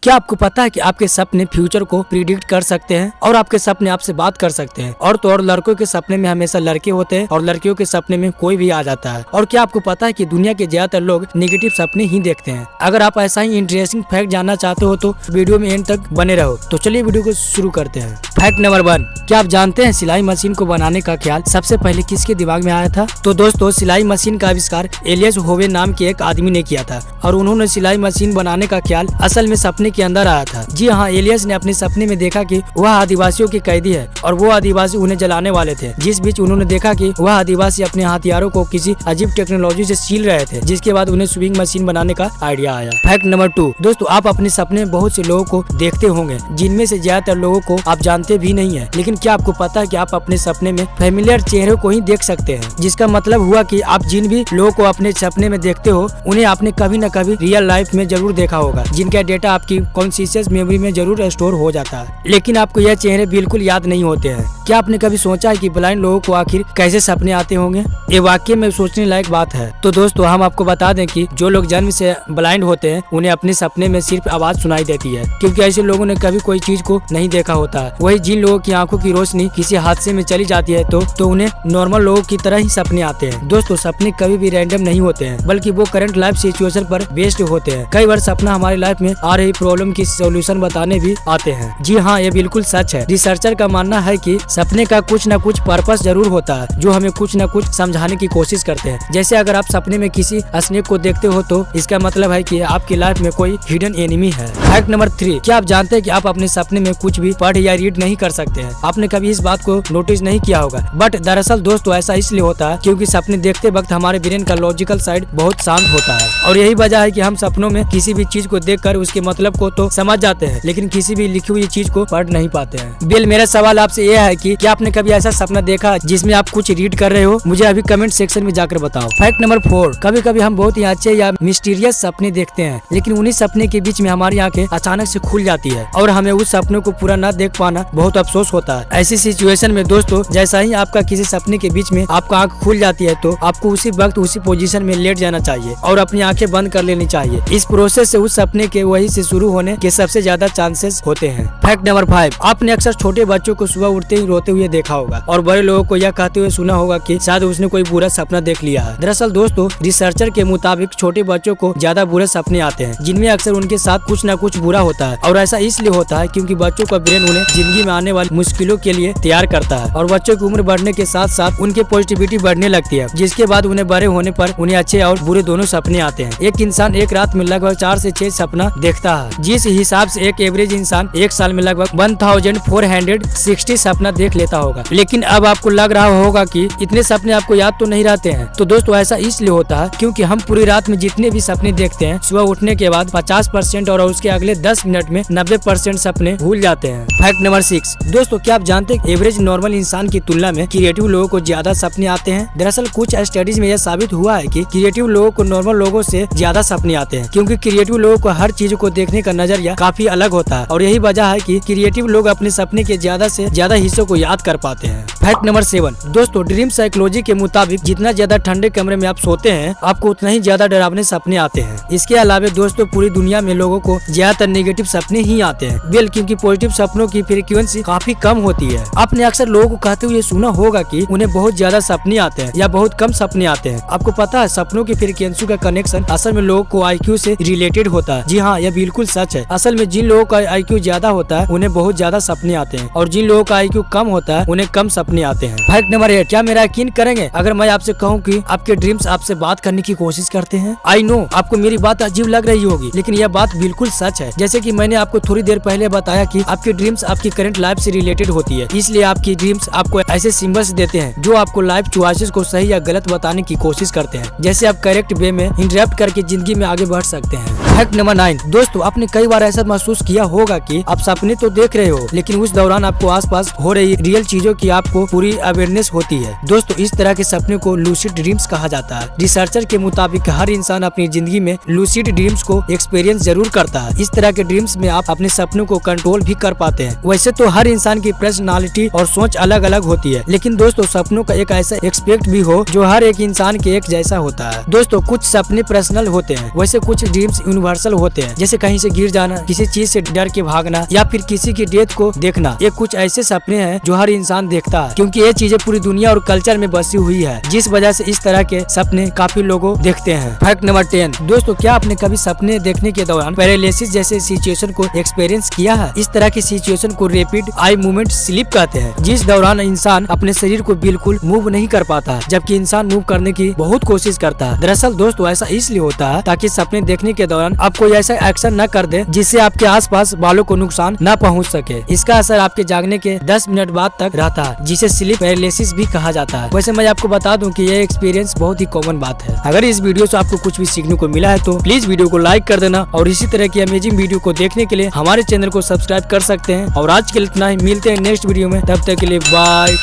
क्या आपको पता है कि आपके सपने फ्यूचर को प्रिडिक्ट कर सकते हैं और आपके सपने आपसे बात कर सकते हैं। और तो और लड़कों के सपने में हमेशा लड़के होते हैं और लड़कियों के सपने में कोई भी आ जाता है। और क्या आपको पता है कि दुनिया के ज्यादातर लोग नेगेटिव सपने ही देखते हैं। अगर आप ऐसा ही इंटरेस्टिंग फैक्ट जानना चाहते हो तो वीडियो में एंड तक बने रहो। तो चलिए वीडियो को शुरू करते हैं। फैक्ट नंबर 1, क्या आप जानते हैं सिलाई मशीन को बनाने का ख्याल सबसे पहले किसके दिमाग में आया था? तो दोस्तों, सिलाई मशीन का आविष्कार एलियस होवे नाम के एक आदमी ने किया था और उन्होंने सिलाई मशीन बनाने का ख्याल असल में सपने के अंदर आया था। जी हाँ, एलियस ने अपने सपने में देखा कि वह आदिवासियों के कैदी है और वो आदिवासी उन्हें जलाने वाले थे। जिस बीच उन्होंने देखा कि वह आदिवासी अपने हथियारों को किसी अजीब टेक्नोलॉजी से सील रहे थे, जिसके बाद उन्हें स्विंग मशीन बनाने का आइडिया आया। फैक्ट नंबर 2, दोस्तों आप अपने सपने में बहुत से लोगों को देखते होंगे जिनमें से ज्यादातर लोगों को आप जानते भी नहीं है। लेकिन क्या आपको पता है कि आप अपने सपने में फेमिलियर चेहरों को ही देख सकते हैं, जिसका मतलब हुआ कि आप जिन भी लोगों को अपने सपने में देखते हो उन्हें आपने कभी न कभी रियल लाइफ में जरूर देखा होगा, जिनका डेटा आपकी कॉन्शियस मेमोरी में जरूर स्टोर हो जाता है। लेकिन आपको यह चेहरे बिल्कुल याद नहीं होते हैं। क्या आपने कभी सोचा है कि ब्लाइंड लोगों को आखिर कैसे सपने आते होंगे? ये वाकई में सोचने लायक बात है। तो दोस्तों, हम आपको बता दें कि जो लोग जन्म से ब्लाइंड होते हैं उन्हें अपने सपने में सिर्फ आवाज सुनाई देती है, क्योंकि ऐसे लोगों ने कभी कोई चीज को नहीं देखा होता है। वही जिन लोगों की आंखों की रोशनी किसी हादसे में चली जाती है तो उन्हें नॉर्मल लोगों की तरह ही सपने आते हैं। दोस्तों, सपने कभी भी रैंडम नहीं होते हैं, बल्कि वो करंट लाइफ सिचुएशन पर बेस्ड होते हैं। कई बार सपना हमारी लाइफ में आ रही प्रॉब्लम की सोल्यूशन बताने भी आते हैं। जी हाँ, ये बिल्कुल सच है। रिसर्चर का मानना है कि सपने का कुछ न कुछ पर्पस जरूर होता है जो हमें कुछ न कुछ समझाने की कोशिश करते हैं। जैसे अगर आप सपने में किसी स्नेक को देखते हो तो इसका मतलब है कि आपकी लाइफ में कोई हिडन एनिमी है। फैक्ट नंबर 3, क्या आप जानते हैं कि आप अपने सपने में कुछ भी पढ़ या रीड नहीं कर सकते हैं? आपने कभी इस बात को नोटिस नहीं किया होगा, बट दरअसल दोस्तों ऐसा इसलिए होता है क्योंकि सपने देखते वक्त हमारे ब्रेन का लॉजिकल साइड बहुत शांत होता है और यही वजह है कि हम सपनों में किसी भी चीज को देखकर उसके मतलब को तो समझ जाते हैं, लेकिन किसी भी लिखी हुई चीज को पढ़ नहीं पाते हैं। बिल, मेरा सवाल आपसे यह है कि क्या आपने कभी ऐसा सपना देखा जिसमें आप कुछ रीड कर रहे हो? मुझे अभी कमेंट सेक्शन में जाकर बताओ। फैक्ट नंबर 4, कभी कभी हम बहुत ही अच्छे या मिस्टीरियस सपने देखते हैं, लेकिन उन्हीं सपने के बीच में हमारी आंखें अचानक से खुल जाती है और हमें उस सपनों को पूरा न देख पाना बहुत अफसोस होता है। ऐसी सिचुएशन में दोस्तों, जैसा ही आपका किसी सपने के बीच में आपका आंख खुल जाती है तो आपको उसी वक्त उसी पोजीशन में लेट जाना चाहिए और अपनी आंखें बंद कर लेनी चाहिए। इस प्रोसेस से उस सपने के वही से शुरू होने के सबसे ज्यादा चांसेस होते हैं। फैक्ट नंबर 5, आपने अक्सर छोटे बच्चों को सुबह उठते ही रोते हुए देखा होगा और बड़े लोगों को यह कहते हुए सुना होगा कि शायद उसने कोई बुरा सपना देख लिया है। दरअसल दोस्तों, रिसर्चर के मुताबिक छोटे बच्चों को ज्यादा बुरे सपने आते हैं जिनमें अक्सर उनके साथ कुछ न कुछ बुरा होता है और ऐसा इसलिए होता है क्योंकि बच्चों का ब्रेन उन्हें जिंदगी में आने वाली मुश्किलों के लिए तैयार करता है और बच्चों की उम्र बढ़ने के साथ साथ उनकी पॉजिटिविटी बढ़ने लगती है, जिसके बाद उन्हें बड़े होने पर उन्हें अच्छे और बुरे दोनों सपने आते हैं। एक इंसान एक रात में लगभग 4 से 6 सपना देखता है, जिस हिसाब से एक एवरेज इंसान एक साल में लगभग 1460 सपना देख लेता होगा। लेकिन अब आपको लग रहा होगा कि इतने सपने आपको याद तो नहीं रहते हैं। तो दोस्तों, ऐसा इसलिए होता है क्योंकि हम पूरी रात में जितने भी सपने देखते हैं सुबह उठने के बाद 50% और उसके अगले 10 मिनट में 90% सपने भूल जाते हैं। फैक्ट नंबर 6, दोस्तों क्या आप जानते हैं एवरेज नॉर्मल इंसान की तुलना में क्रिएटिव लोगों को ज्यादा सपने आते हैं? दरअसल कुछ स्टडीज में यह साबित हुआ है कि क्रिएटिव लोगों को नॉर्मल लोगों से ज्यादा सपने आते हैं, क्योंकि क्रिएटिव लोगों को हर चीज को देखने का नजरिया काफी अलग होता है और यही वजह है कि क्रिएटिव लोग अपने सपने के ज्यादा से ज्यादा हिस्सों को याद कर पाते हैं। फैक्ट नंबर 7, दोस्तों ड्रीम साइकोलॉजी के मुताबिक जितना ज्यादा ठंडे कमरे में आप सोते हैं आपको उतना ही ज्यादा डरावने सपने आते हैं। इसके अलावा दोस्तों पूरी दुनिया में लोगों को ज्यादातर नेगेटिव सपने ही आते हैं, बिल, क्योंकि पॉजिटिव सपनों की फ्रीक्वेंसी काफी कम होती है। आपने अक्सर लोगों को कहते हुए सुना होगा कि उन्हें बहुत ज्यादा सपने आते हैं या बहुत कम सपने आते हैं। आपको पता है सपनों की फ्रीक्वेंसी का कनेक्शन असल में लोगों को IQ से रिलेटेड होता है। जी हाँ, यह बिल्कुल सच है। असल में जिन लोगों का IQ ज्यादा होता है उन्हें बहुत ज्यादा सपने आते हैं और जिन लोगों का IQ कम होता है उन्हें कम सपने आते हैं। फैक्ट नंबर 8, क्या मेरा यकीन करेंगे अगर मैं आपसे कहूँ कि आपके ड्रीम्स आपसे बात करने की कोशिश करते हैं? आई नो आपको मेरी बात अजीब लग रही होगी, लेकिन यह बात बिल्कुल सच है। जैसे कि मैंने आपको थोड़ी देर पहले बताया कि आपकी ड्रीम्स आपकी करंट लाइफ से रिलेटेड होती है, इसलिए आपकी ड्रीम्स आपको ऐसे सिंबल्स देते हैं जो आपको लाइफ चॉइसेस को सही या गलत बताने की कोशिश करते हैं, जैसे आप करेक्ट वे में इंटरप्ट करके जिंदगी में आगे बढ़ सकते हैं। फैक्ट नंबर 9, दोस्तों आपने कई बार ऐसा महसूस किया होगा कि आप सपने तो देख रहे हो लेकिन उस दौरान आपको आसपास हो रही की रियल चीजों की आपको पूरी अवेयरनेस होती है। दोस्तों इस तरह के सपने को लूसिड ड्रीम्स कहा जाता है। रिसर्चर के मुताबिक हर इंसान अपनी जिंदगी में लूसिड ड्रीम्स को एक्सपीरियंस जरूर करता है। इस तरह के ड्रीम्स में आप अपने सपनों को कंट्रोल भी कर पाते हैं। वैसे तो हर इंसान की पर्सनालिटी और सोच अलग अलग होती है, लेकिन दोस्तों सपनों का एक ऐसा एक्सपेक्ट भी हो जो हर एक इंसान के एक जैसा होता है। दोस्तों कुछ सपने पर्सनल होते हैं, वैसे कुछ ड्रीम्स यूनिवर्सल होते हैं, जैसे कहीं से गिर जाना, किसी चीज से डर के भागना या फिर किसी की डेथ को देखना। ये कुछ ऐसे सपने हैं जो हर इंसान देखता है, क्योंकि ये चीजें पूरी दुनिया और कल्चर में बसी हुई है, जिस वजह से इस तरह के सपने काफी लोगों देखते हैं। Fact number 10। दोस्तों क्या आपने कभी सपने देखने के दौरान पैरालिसिस जैसे सिचुएशन को एक्सपीरियंस किया है? इस तरह की सिचुएशन को रैपिड आई मूवमेंट स्लीप कहते हैं, जिस दौरान इंसान अपने शरीर को बिल्कुल मूव नहीं कर पाता, जबकि इंसान मूव करने की बहुत कोशिश करता है। दरअसल दोस्तों ऐसा इसलिए होता है ताकि सपने देखने के दौरान आप कोई ऐसा एक्शन न कर दे जिससे आपके आसपास वालों को नुकसान न पहुंच सके। इसका असर आपके जागने के 10 मिनट बाद तक रहता है, जिसे स्लीप पैरालिसिस भी कहा जाता है। वैसे मैं आपको बता दूं कि यह एक्सपीरियंस बहुत ही कॉमन बात है। अगर इस वीडियो से आपको कुछ भी सीखने को मिला है तो प्लीज वीडियो को लाइक कर देना, और इसी तरह की अमेजिंग वीडियो को देखने के लिए हमारे चैनल को सब्सक्राइब कर सकते हैं। और आज के लिए इतना ही, मिलते हैं नेक्स्ट वीडियो में, तब तक के लिए बाय।